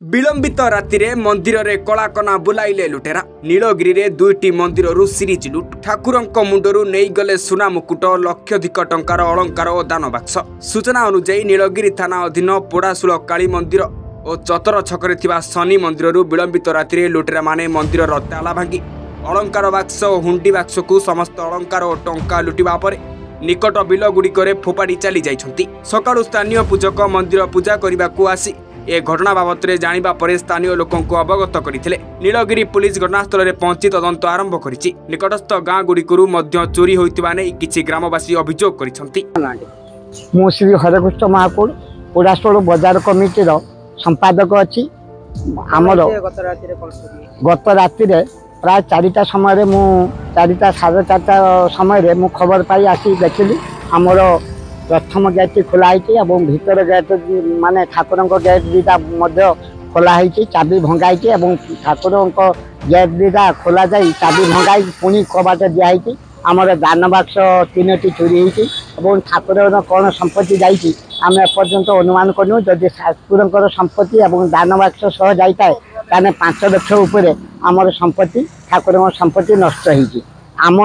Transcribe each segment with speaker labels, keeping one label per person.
Speaker 1: विलंबित राति रे मंदिर रे कलाकना बुलाइले लुटेरा नीलगिरी रे दुईटी मंदिर सीरीज लुट ठाकुरंक मुंडरू नहीं गले सुना मुकुट लक्षाधिक टंकार अलंकार और दान बाक्स। सूचना अनुसार नीलगिरी थाना अधीन पोड़ाशूल काली मंदिर और चतर छकरे थिबा शनि मंदिर विलंबित राति रे लुटेरा माने मंदिर ताला भांगी अलंकार बाक्स और हुंडी बाक्स को समस्त अलंकार और टंका लुटिबा परे निकट बिल गुड़िकरे फोपाड़ी चली जाइछंती। सकाळु स्थानीय पूजक मंदिर पूजा करने को आसी ए घटना बाबत जानिबा परे स्थानीय लोकों को अवगत करथिले। नीलगिरी पुलिस घटनास्थल में पहुंची तदंत आरंभ करिछि। निकटस्थ गाँ गुड़िकरू मध्य चोरी होइतिबा नै किछि ग्रामवासी अभियोग करिसंती।
Speaker 2: मो श्री हरकृष्ण महाकुड़ पोड़ाशूल बजार कमिटी संपादक अच्छी आमर गत राति प्राय 4टा समय मु 4टा साढ़े 4टा समय मु खबर पाई आसी देखिली आमर प्रथम गेट खोलाई भीतर गेट माने ठाकुर गेट दीटा खोलाई चाबी भंगाई ठाकुर गेट दीटा खोल जा चाबी भंगाई पुणी कबाट दिखाई आमर दान बाक्स 3टी चोरी होती ठाकुर कौन संपत्ति जाइए आम एपर्यंत अनुमान करूँ जदि ठाकुर संपत्ति और दान बाक्स सह जाए 5 लाख उपर आमर संपत्ति ठाकुर संपत्ति नष्ट होती। आम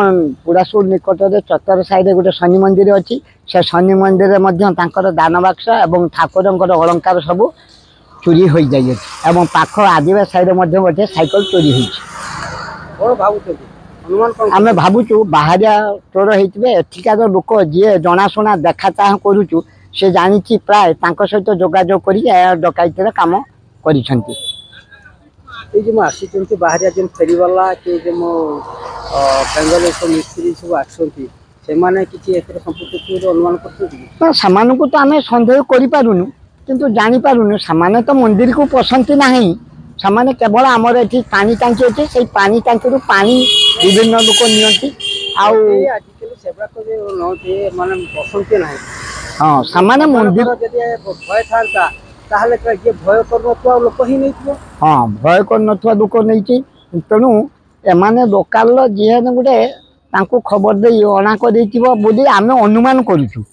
Speaker 2: पोड़ाशूल निकट में चतर साइड गोटे शनि मंदिर अच्छी से शनि मंदिर में दान बाक्स और ठाकुर अलंकार सब चोरी हो जाए पाख आदिवासी साइड गोटे साइकिल चोरी हो आम भावुँ बाहरिया चोर होते एठिकार लोक जी जनाशुना देखा चाह करुचु से जानी प्राय सहित जोगाजोग कर डकैतर काम कर बाहरिया जो फेरीवाला कि जो बेंगल मिस्त्री सब आसती अनुमान कर तो आम सन्देह करूँ किंतु जानीपारूनु से तो मंदिर को पसंद ना से केवल आमर ये पानी टांकी अच्छे से पानी टांकी पानी विभिन्न लोक नियंती हाँ सामान्य मंदिर भय था भय कर लोक ही नहीं हाँ भय कर लोक नहीं तेणु एमाने लोकाल जी गोटे खबर दे अणा कर आम अनुमान करूँ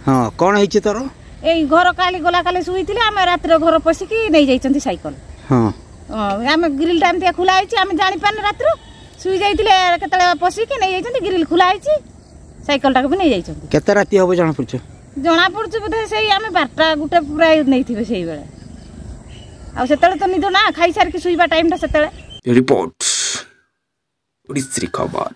Speaker 3: हाँ कौन है तोर
Speaker 4: ए घर काली गला काली शुई आम रात घर पशिकी नहीं जाइछंती साइकिल
Speaker 3: हाँ
Speaker 4: आम ग्रिल टाइम ते खुला है आम जानी पान रात शुई जाइतिले केतले पशिकी नहीं जाइछंती ग्रिल खुला है साइकिल टाक भी नहीं जाइछंती
Speaker 3: केते राती होबो
Speaker 4: जना पड़छ बोधे सेही आम 12टा गुटे पूरा नहीं थिबे सेही बेले आ सेतले तो निदो ना खाई सार के शुईबा टाइम ता सेतले।
Speaker 1: रिपोर्ट उड़ीसी खबर।